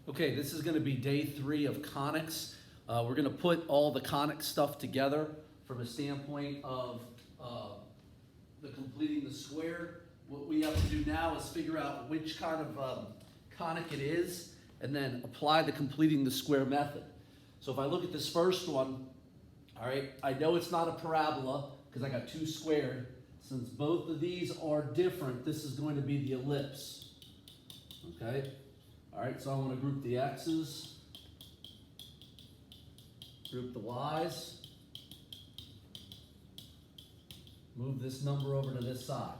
Okay, this is going to be day 3 of Conics. We're going to put all the Conics stuff together from a standpoint of the completing the square. What we have to do now is figure out which kind of conic it is and then apply the completing the square method. So if I look at this first one, all right, I know it's not a parabola because I got 2 squared. Since both of these are different, this is going to be the ellipse. Okay? All right, so I want to group the x's, group the y's, move this number over to this side.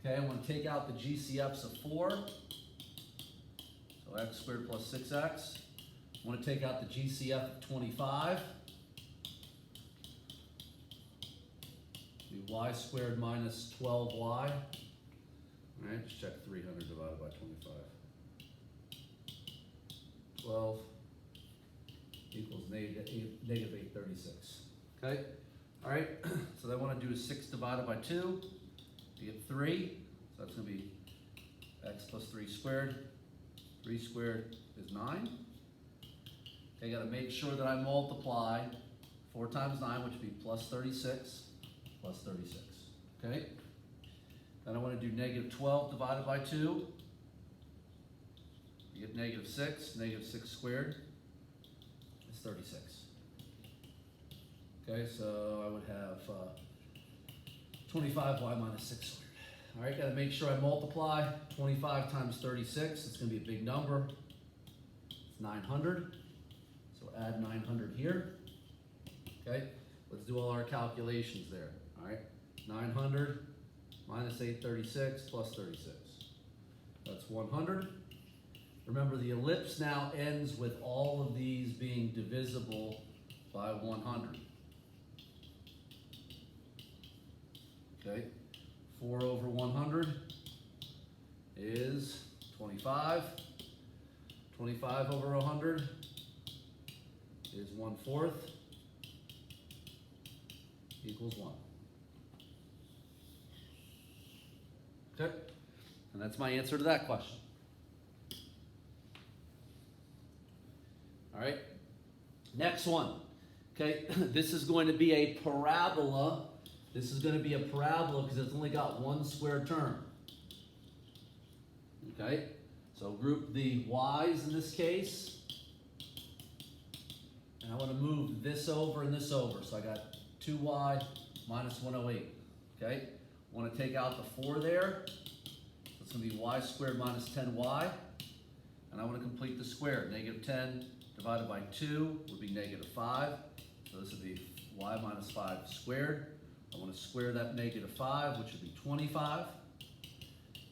Okay, I want to take out the GCFs of 4, so x squared plus 6x. I want to take out the GCF of 25, be y squared minus 12y. All right, just check 300 divided by 25. 12 equals negative 836. Okay? All right, so then I want to do is 6 divided by 2 to get 3. So that's going to be x plus 3 squared. 3 squared is 9. Okay, got to make sure that I multiply 4 times 9, which would be plus 36, plus 36. Okay? Then I want to do negative 12 divided by 2. You get negative 6. Negative 6 squared is 36. Okay, so I would have 25y minus 6 squared. All right, got to make sure I multiply 25 times 36. It's going to be a big number. It's 900. So add 900 here. Okay, let's do all our calculations there. All right, 900 minus 836 plus 36. That's 100. Remember, the ellipse now ends with all of these being divisible by 100. Okay, 4 over 100 is 25. 25 over 100 is 1/4 equals 1. Okay, and that's my answer to that question. All right, next one. Okay, this is going to be a parabola. This is going to be a parabola because it's only got 1 square term. Okay, so group the y's in this case. And I want to move this over and this over. So I got 2y minus 108. Okay, I want to take out the 4 there. So it's going to be y squared minus 10y. And I want to complete the square. Negative 10 divided by 2 would be negative 5. So this would be y minus 5 squared. I want to square that negative 5, which would be 25.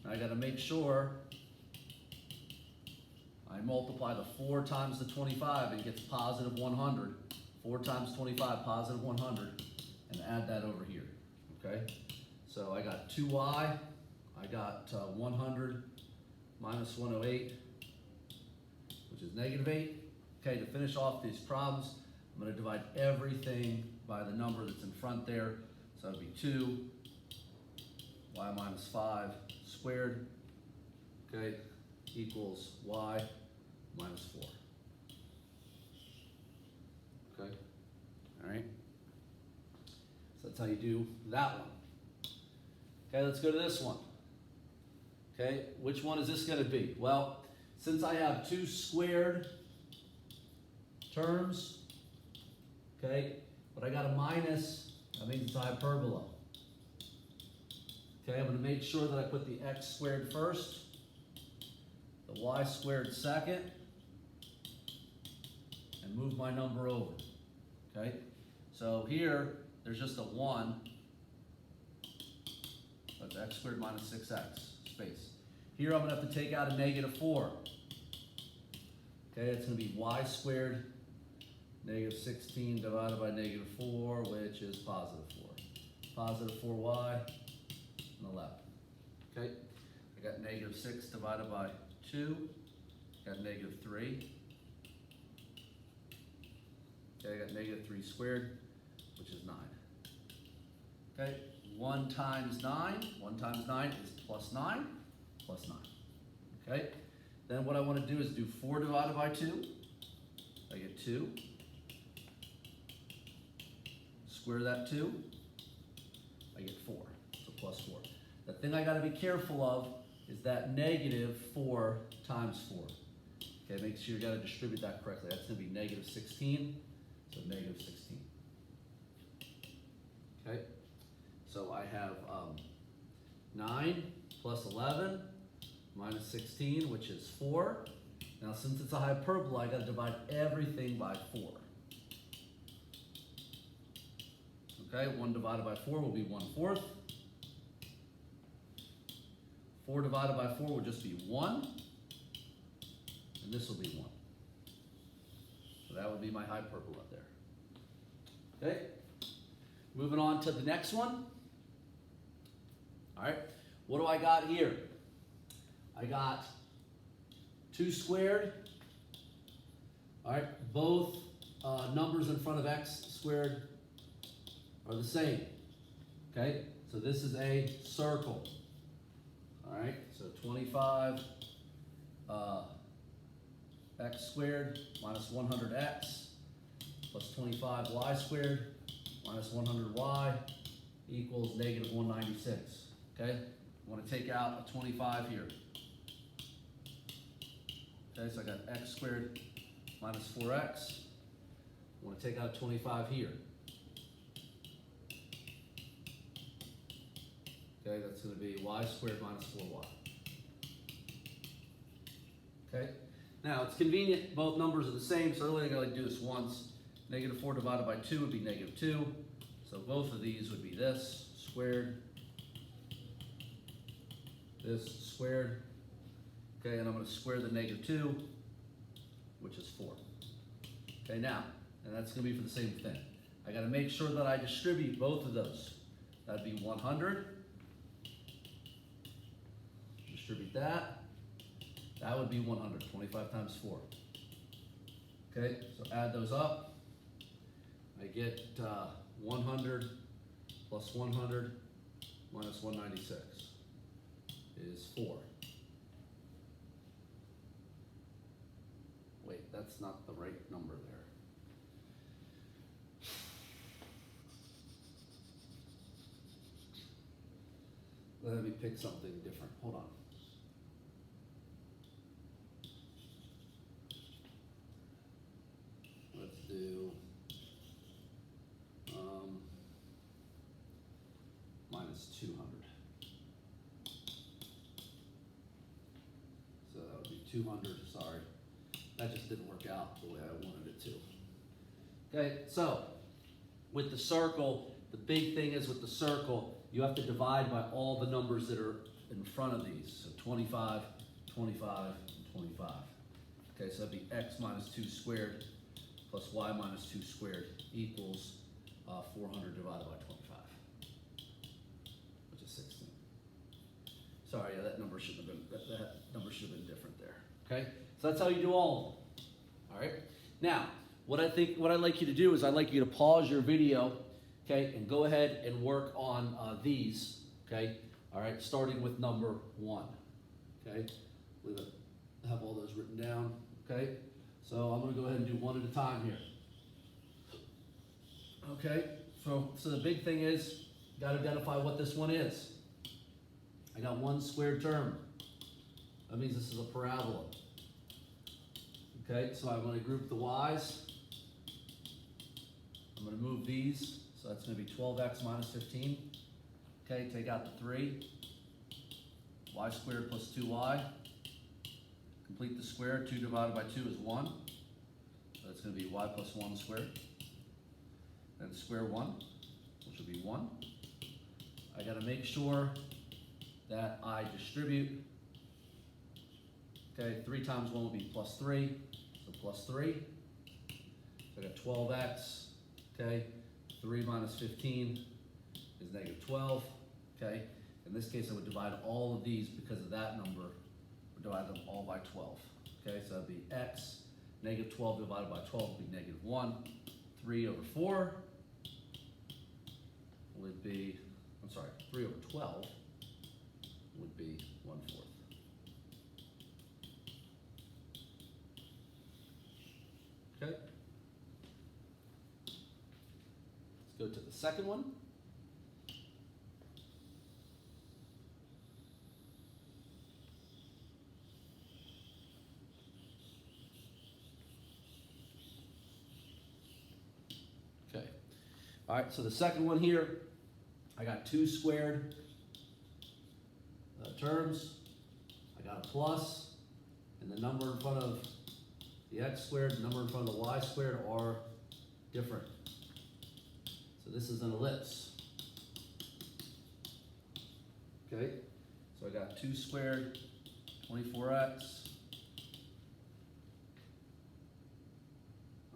And I got to make sure I multiply the 4 times the 25 and it gets positive 100. 4 times 25, positive 100, and add that over here. Okay? So I got 2y, I got 100 minus 108, which is negative 8. Okay, to finish off these problems, I'm going to divide everything by the number that's in front there. So that would be 2, y minus 5 squared, okay, equals y minus 4. Okay, all right. So that's how you do that one. Okay, let's go to this one. Okay, which one is this going to be? Well, since I have 2 squared terms, okay, but I got a minus, that means it's a hyperbola. Okay, I'm going to make sure that I put the x squared first, the y squared second, and move my number over. Okay, so here, there's just a 1. That's x squared minus 6x, space. Here I'm going to have to take out a negative 4. Okay, it's going to be y squared negative 16 divided by negative 4, which is positive 4. Positive 4y on the left. Okay, I got negative 6 divided by 2. Got negative 3. Okay, I got negative 3 squared, which is 9. Okay, 1 times 9. 1 times 9 is plus 9. Plus 9. Okay, Then what I want to do is do 4 divided by 2. I get 2. Square that 2. I get 4. So plus 4. The thing I got to be careful of is that negative 4 times 4. Okay, make sure you got to distribute that correctly. That's going to be negative 16. So negative 16. Okay. So I have 9 plus 11 minus 16, which is 4. Now, since it's a hyperbola, I got to divide everything by 4. Okay, 1 divided by 4 will be 1/4. 4 divided by 4 will just be 1. And this will be 1. So that would be my hyperbola there. Okay, moving on to the next one. All right, what do I got here? I got 2 squared. All right, both numbers in front of x squared are the same. Okay, so this is a circle. All right, so 25 x squared minus 100x plus 25y squared minus 100y equals negative 196. Okay, I want to take out a 25 here. Okay, so I got x squared minus 4x. I want to take out 25 here. Okay, that's going to be y squared minus 4y. Okay, now it's convenient, both numbers are the same, so really I got to do this once. Negative 4 divided by 2 would be negative 2. So both of these would be this squared, this squared. Okay, and I'm going to square the negative 2, which is 4. Okay, now, and that's going to be for the same thing. I got to make sure that I distribute both of those. That'd be 100. Distribute that. That would be 100. 25 times 4. Okay, so add those up. I get 100 plus 100 minus 196 is 4. Wait, that's not the right number there. Let me pick something different. Hold on. Let's do minus 200. So that would be 200, sorry. That just didn't work out the way I wanted it to. Okay, so with the circle, the big thing is with the circle, you have to divide by all the numbers that are in front of these. So 25, 25, and 25. Okay, so that'd be x minus 2 squared plus y minus 2 squared equals 400 divided by 25, which is 16. Sorry, yeah, that number shouldn't have been, that number should have been different there. Okay, so that's how you do all of them. All right, now what I'd like you to do is I'd like you to pause your video, okay, and go ahead and work on these, okay. All right, starting with number 1, okay. Leave it, have all those written down, okay. So I'm going to go ahead and do one at a time here. Okay, so the big thing is, you got to identify what this one is. I got one squared term. That means this is a parabola. Okay, so I'm going to group the y's. I'm going to move these, so that's going to be 12x minus 15. Okay, take out the 3. Y squared plus 2y. Complete the square. 2 divided by 2 is 1. So that's going to be y plus 1 squared. Then square 1, which will be 1. I got to make sure that I distribute. Okay, 3 times 1 will be plus 3, so plus 3. So I got 12x, okay. 3 minus 15 is negative 12, okay. In this case, I would divide all of these because of that number. We'll divide them all by 12, okay. So that'd be x, negative 12 divided by 12 would be negative 1. 3 over 4 would be, 3 over 12 would be 1/4. go to the second one. Okay. All right, so the second one here, I got 2 squared terms. I got a plus, and the number in front of the x squared, the number in front of the y squared are different. So this is an ellipse. Okay, so I got 2 squared, 24x.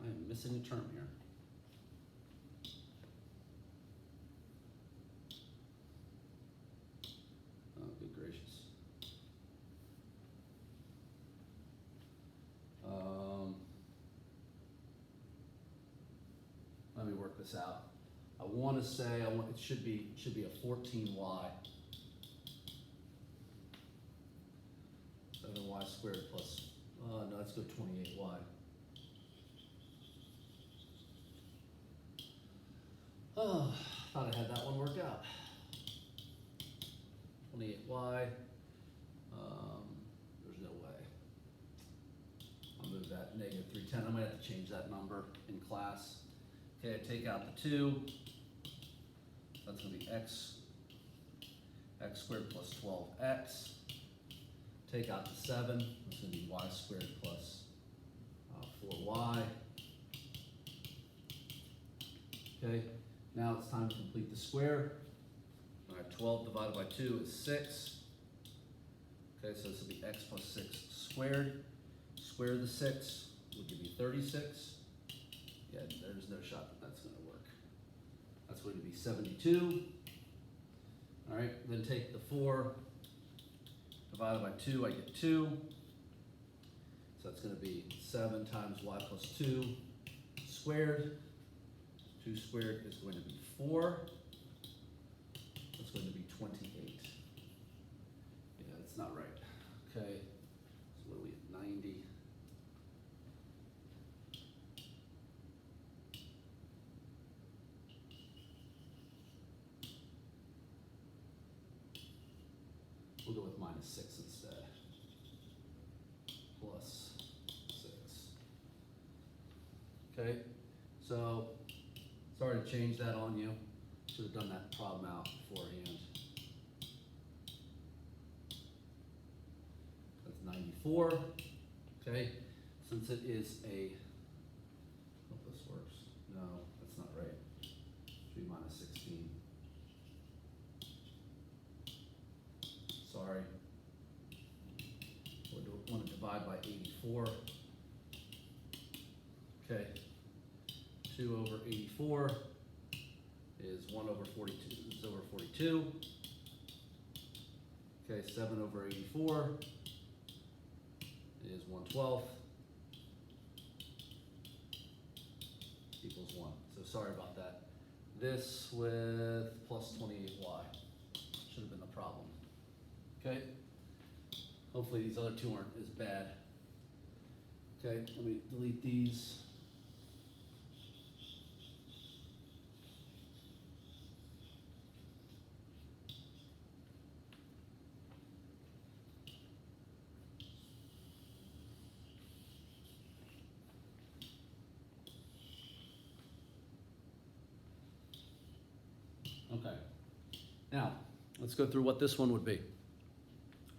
I am missing a term here. Oh, good gracious. Let me work this out. I want to say it should be a 14y. 7y squared plus no, let's go 28y. Oh, thought I had that one worked out. 28y. There's no way. I'll move that negative 310. I might have to change that number in class. Okay, I take out the 2. That's going to be x squared plus 12x. Take out the 7. That's going to be y squared plus 4y. Okay, now it's time to complete the square. All right, 12 divided by 2 is 6. Okay, so this will be x plus 6 squared. Square the 6 will give you 36. Yeah, there's no shot that that's going to work. That's going to be 72. All right, then take the 4 divided by 2, I get 2. So that's going to be 7 times y plus 2 squared. 2 squared is going to be 4. That's going to be 28. Yeah, that's not right. Okay, so what are we at, 90? We'll go with minus 6 instead. Plus 6. Okay, so sorry to change that on you. Should have done that problem out beforehand. That's 94. Okay, since it is a, hope this works. No, that's not right. Should be minus 16. Sorry. We want to divide by 84. Okay. 2 over 84 is 1 over 42. Is over 42. Okay, 7 over 84 is 1/12 equals 1. So sorry about that. This with plus 28y should have been the problem. Okay. Hopefully these other two aren't as bad. Okay, let me delete these. Okay, now let's go through what this one would be.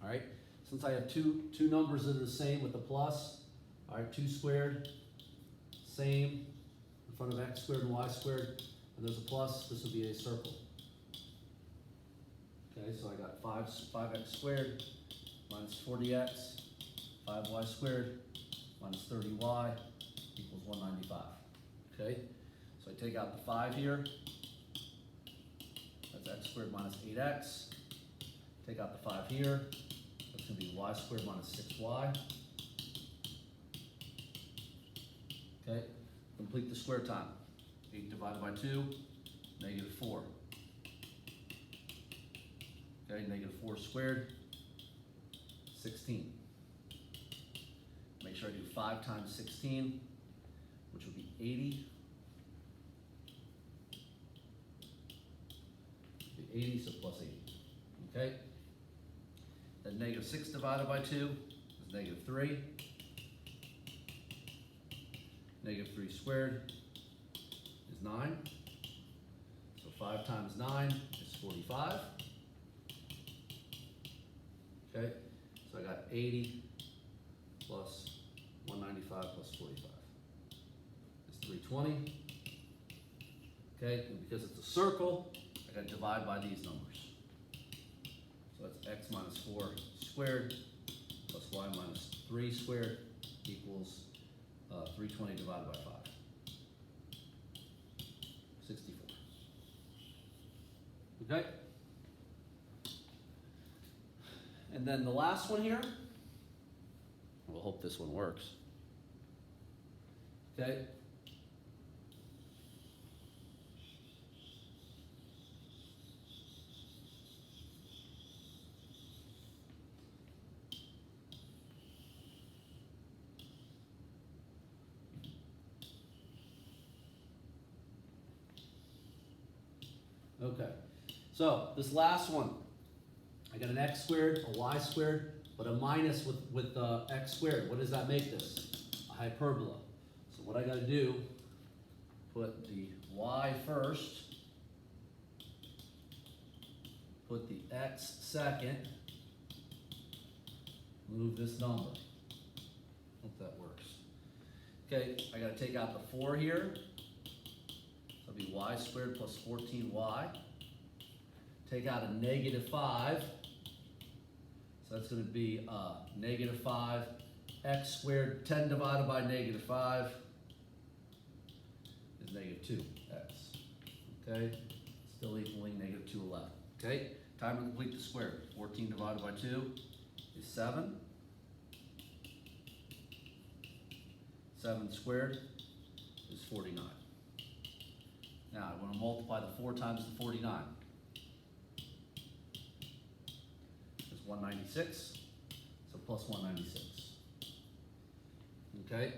All right, since I have two numbers that are the same with the plus, all right, 2 squared, same in front of x squared and y squared, and there's a plus, this would be a circle. Okay, so I got 5x squared minus 40x, 5y squared minus 30y equals 195. Okay, so I take out the 5 here. That's x squared minus 8x. Take out the 5 here. That's going to be y squared minus 6y. Okay, complete the square time. 8 divided by 2, negative 4. Okay, negative 4 squared, 16. Make sure I do 5 times 16, which would be 80. 80, so plus 80, okay? Then negative 6 divided by 2 is negative 3. Negative 3 squared is 9. So 5 times 9 is 45. Okay, so I got 80 plus 195 plus 45 is 320. Okay, and because it's a circle, I got to divide by these numbers. So that's x minus 4 squared plus y minus 3 squared equals 320 divided by 5. 64. Okay? And then the last one here, we'll hope this one works. Okay? Okay, so this last one, I got an x squared, a y squared, but a minus with x squared. What does that make this? A hyperbola. So what I got to do, put the y first, put the x second, move this number. Hope that works. Okay, I got to take out the 4 here. So it'll be y squared plus 14y. Take out a negative 5. So that's going to be negative 5 x squared. 10 divided by negative 5 is negative 2x. Okay? Still equaling negative 2 left. Okay? Time to complete the square. 14 divided by 2 is 7. 7 squared is 49. Now I want to multiply the 4 times the 49. It's 196, so plus 196. Okay?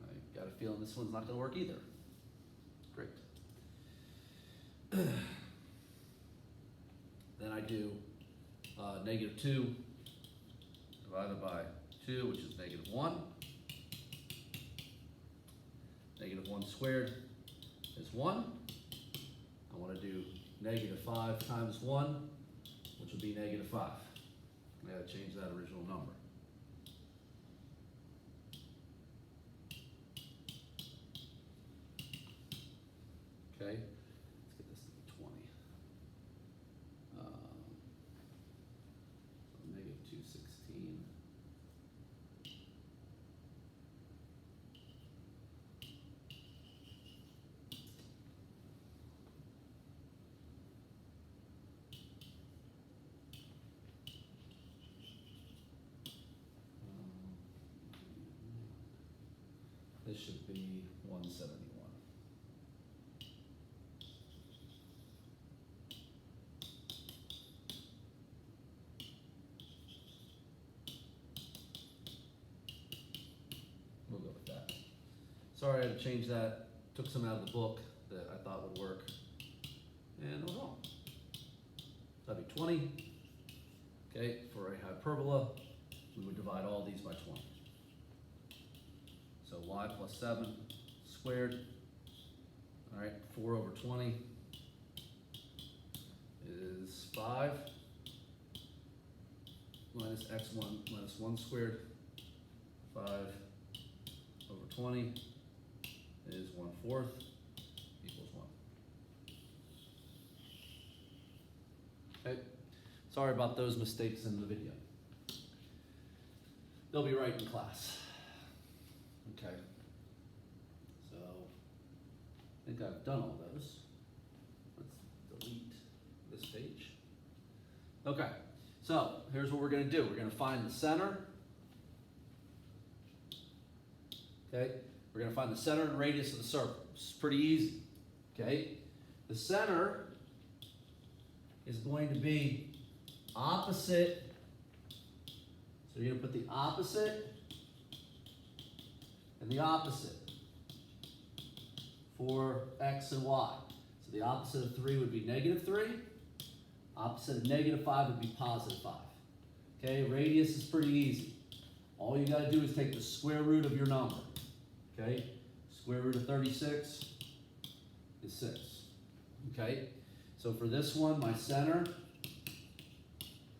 I got a feeling this one's not going to work either. Great. Then I do negative 2 divided by 2, which is negative 1. Negative 1 squared is 1. I want to do negative 5 times 1, which will be negative 5. I got to change that original number. Okay, let's get this to be 20. So negative 216. This should be 171. We'll go with that. Sorry I had to change that. Took some out of the book that I thought would work. And I was wrong. That'd be 20. Okay, for a hyperbola, we would divide all these by 20. So y plus 7 squared, all right, 4 over 20 is 5 minus x1 minus 1 squared, 5 over 20 is 1/4 equals 1. Okay, sorry about those mistakes in the video. They'll be right in class. Okay, so I think I've done all those. Let's delete this page. Okay, so here's what we're going to do. We're going to find the center. Okay, we're going to find the center and radius of the circle. It's pretty easy. Okay, the center is going to be opposite. So you're going to put the opposite and the opposite for x and y. So the opposite of 3 would be -3. Opposite of -5 would be +5. Okay, radius is pretty easy. All you got to do is take the square root of your number. Okay, square root of 36 is 6. Okay, so for this one, my center,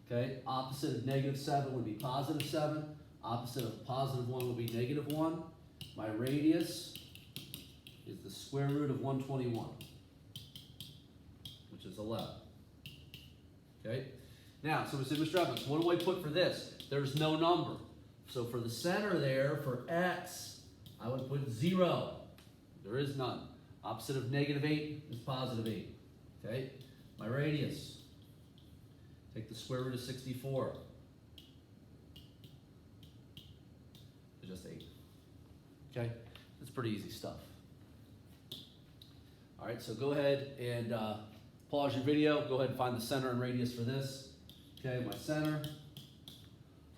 okay, opposite of -7 would be +7. Opposite of +1 would be -1. My radius is the square root of 121, which is 11. Okay? Now, so we said, Mr. Evans, what do I put for this? There's no number. So for the center there, for x, I would put 0. There is none. Opposite of -8 is +8. Okay? My radius, take the square root of 64. It's just 8. Okay? That's pretty easy stuff. All right, so go ahead and pause your video. Go ahead and find the center and radius for this. Okay, my center,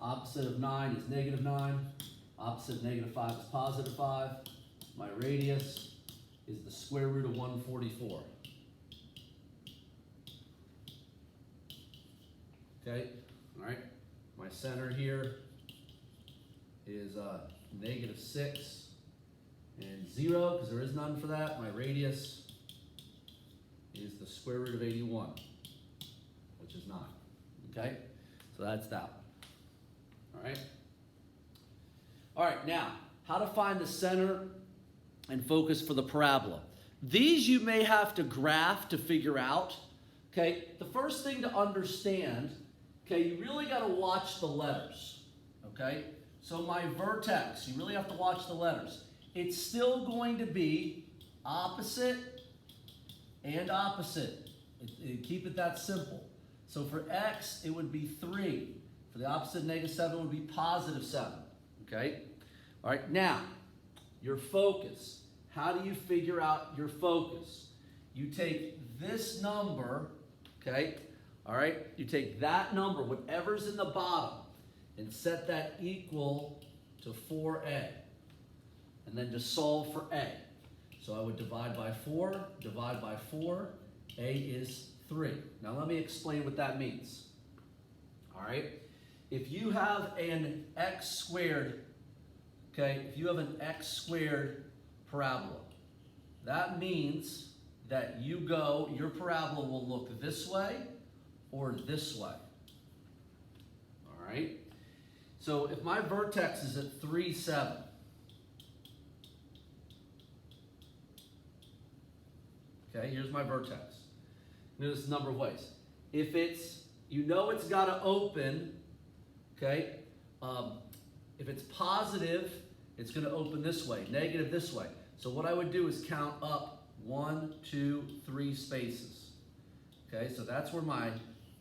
opposite of 9 is -9. Opposite of -5 is +5. My radius is the square root of 144. Okay, all right. My center here is -6 and 0, because there is none for that. My radius is the square root of 81, which is 9. Okay, so that's that one. All right. All right, now, how to find the center and focus for the parabola. These you may have to graph to figure out. Okay, the first thing to understand, okay, you really got to watch the letters. Okay, so my vertex, you really have to watch the letters. It's still going to be opposite and opposite. Keep it that simple. So for x, it would be 3. For the opposite of -7 would be +7. Okay? All right, now, your focus. How do you figure out your focus? You take this number, okay? All right? You take that number, whatever's in the bottom, and set that equal to 4a. And then just solve for a. So I would divide by 4, divide by 4. A is 3. Now let me explain what that means. All right? If you have an x squared, okay, if you have an x squared parabola, that means that your parabola will look this way or this way. All right? So if my vertex is at 3, 7, okay, here's my vertex. Notice a number of ways. If it's, it's got to open, okay, if it's positive, it's going to open this way, negative this way. So what I would do is count up 1, 2, 3 spaces. Okay, so that's where my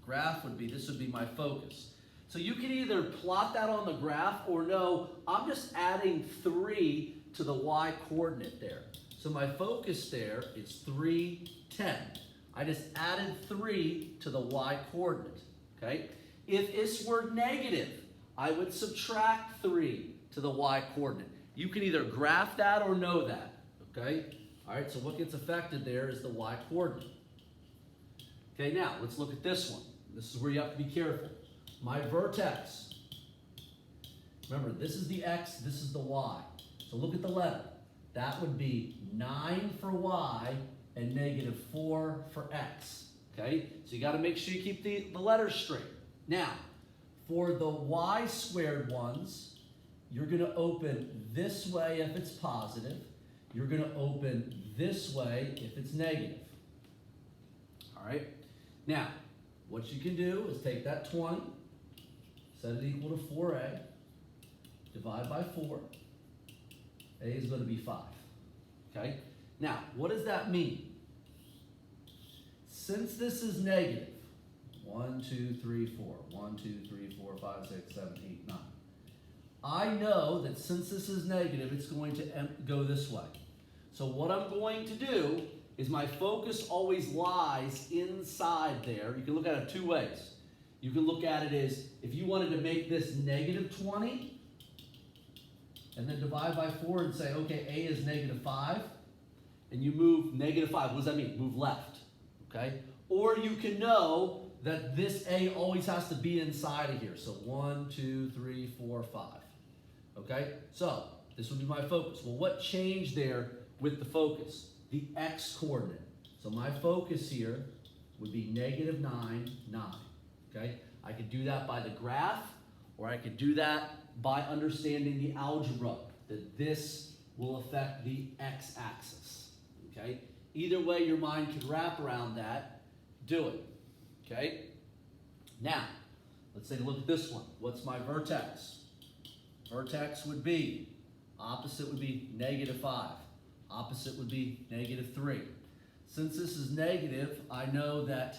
graph would be. This would be my focus. So you can either plot that on the graph or no, I'm just adding 3 to the y coordinate there. So my focus there is 3, 10. I just added 3 to the y coordinate, okay? If this were negative, I would subtract 3 to the y coordinate. You can either graph that or know that, okay? All right, so what gets affected there is the y coordinate. Okay, now let's look at this one. This is where you have to be careful. My vertex, remember, this is the x, this is the y. So look at the letter. That would be 9 for y and -4 for x. Okay? So you got to make sure you keep the letters straight. Now, for the y squared ones, you're going to open this way if it's positive. You're going to open this way if it's negative. All right? Now, what you can do is take that 20, set it equal to 4a, divide by 4. A is going to be 5. Okay? Now, what does that mean? Since this is negative, 1, 2, 3, 4, 1, 2, 3, 4, 5, 6, 7, 8, 9. I know that since this is negative, it's going to go this way. So what I'm going to do is my focus always lies inside there. You can look at it 2 ways. You can look at it as if you wanted to make this -20, and then divide by 4 and say, okay, A is -5. and you move -5. What does that mean? Move left, okay? Or you can know that this A always has to be inside of here. So 1, 2, 3, 4, 5, okay? So this would be my focus. Well, what changed there with the focus? The X coordinate. So my focus here would be -9, 9, okay? I could do that by the graph, or I could do that by understanding the algebra, that this will affect the x-axis, okay? Either way your mind could wrap around that, do it, okay? Now, let's take a look at this one. What's my vertex? Vertex would be, opposite would be -5. Opposite would be -3. Since this is negative, I know that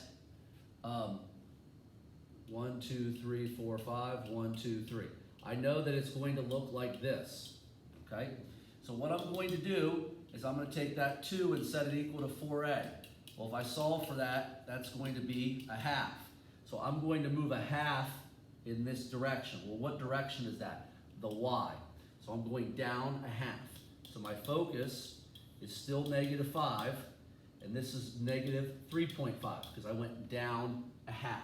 1, 2, 3, 4, 5, 1, 2, 3. I know that it's going to look like this, okay? So what I'm going to do is I'm going to take that 2 and set it equal to 4a. Well, if I solve for that, that's going to be 1/2. So I'm going to move 1/2 in this direction. Well, what direction is that? The y. So I'm going down 1/2. So my focus is still -5, and this is -3.5 because I went down 1/2.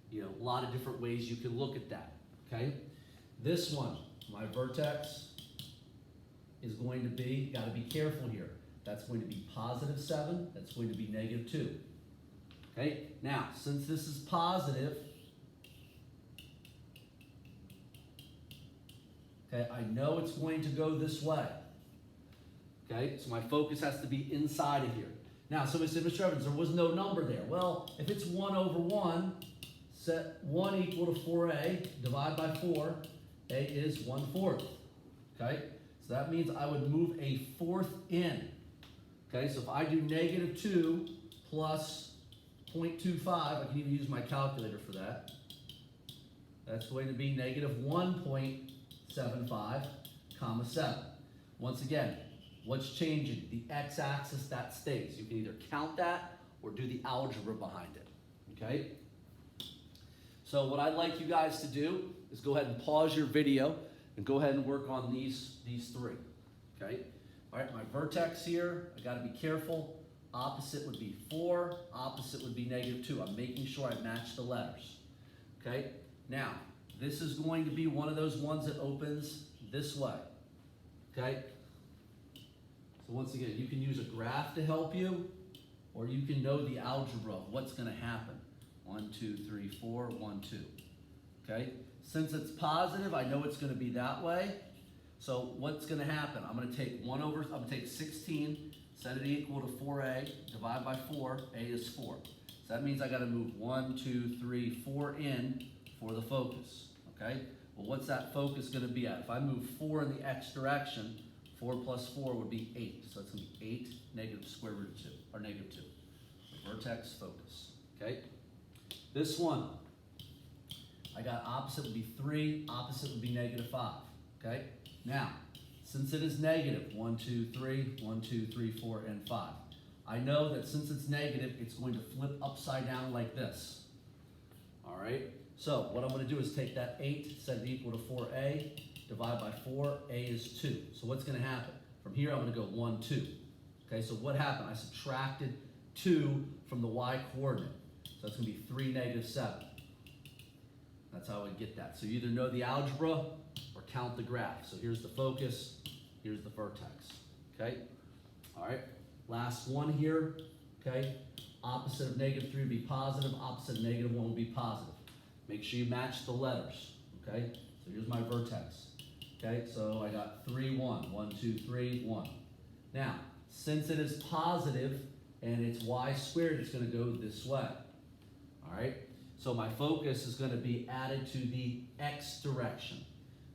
You know, a lot of different ways you can look at that, okay? This one, my vertex is going to be, got to be careful here. That's going to be +7, that's going to be -2. Okay, now, since this is positive, okay, I know it's going to go this way. Okay, so my focus has to be inside of here. Now, somebody said, Mr. Evans, there was no number there. Well, if it's 1/1, set 1 equal to 4a, divide by 4, a is 1/4. Okay, so that means I would move a 1/4 in. Okay, so if I do -2 plus 0.25, I can even use my calculator for that. That's going to be -1.75, comma 7. Once again, what's changing? The x-axis, that stays. You can either count that or do the algebra behind it, okay? So what I'd like you guys to do is go ahead and pause your video and go ahead and work on these 3, okay? All right, my vertex here, I gotta be careful. Opposite would be 4, opposite would be -2. I'm making sure I match the letters, okay? Now, this is going to be one of those ones that opens this way, okay? So once again, you can use a graph to help you, or you can know the algebra of what's gonna happen. 1, 2, 3, 4, 1, 2, okay? Since it's positive, I know it's gonna be that way. So what's gonna happen? I'm gonna take 16, set it equal to 4a, divide by 4, a is 4. So that means I gotta move 1, 2, 3, 4 in for the focus, okay? Well, what's that focus gonna be at? If I move 4 in the x direction, 4 plus 4 would be 8. So it's gonna be 8 negative square root of 2, or -2. The vertex focus, okay? This one, I got opposite would be 3, opposite would be -5, okay? Now, since it is negative, 1, 2, 3, 1, 2, 3, 4, and 5. I know that since it's negative, it's going to flip upside down like this. All right? So what I'm going to do is take that 8, set it equal to 4a, divide by 4, a is 2. So what's going to happen? From here, I'm going to go 1, 2. Okay, so what happened? I subtracted 2 from the y coordinate. So that's going to be 3, -7. That's how I would get that. So you either know the algebra or count the graph. So here's the focus, here's the vertex, okay? All right, last one here, okay? Opposite of -3 would be positive, opposite of -1 would be positive. Make sure you match the letters, okay? So here's my vertex, okay? So I got 3, 1, 1, 2, 3, 1. Now, since it is positive and it's y squared, it's gonna go this way, all right? So my focus is going to be added to the x direction.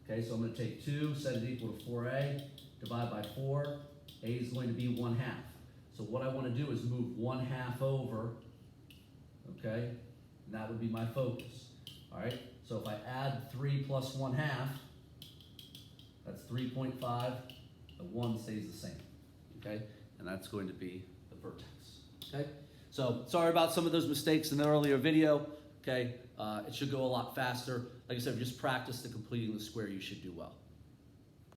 Okay, so I'm going to take 2, set it equal to 4a, divide by 4. A is going to be 1/2. So what I want to do is move 1/2 over, okay, and that would be my focus. All right, so if I add 3 plus 1/2, that's 3.5. The 1 stays the same, okay, and that's going to be the vertex. Okay, so sorry about some of those mistakes in the earlier video. Okay, it should go a lot faster. Like I said, if you just practice the completing the square, you should do well.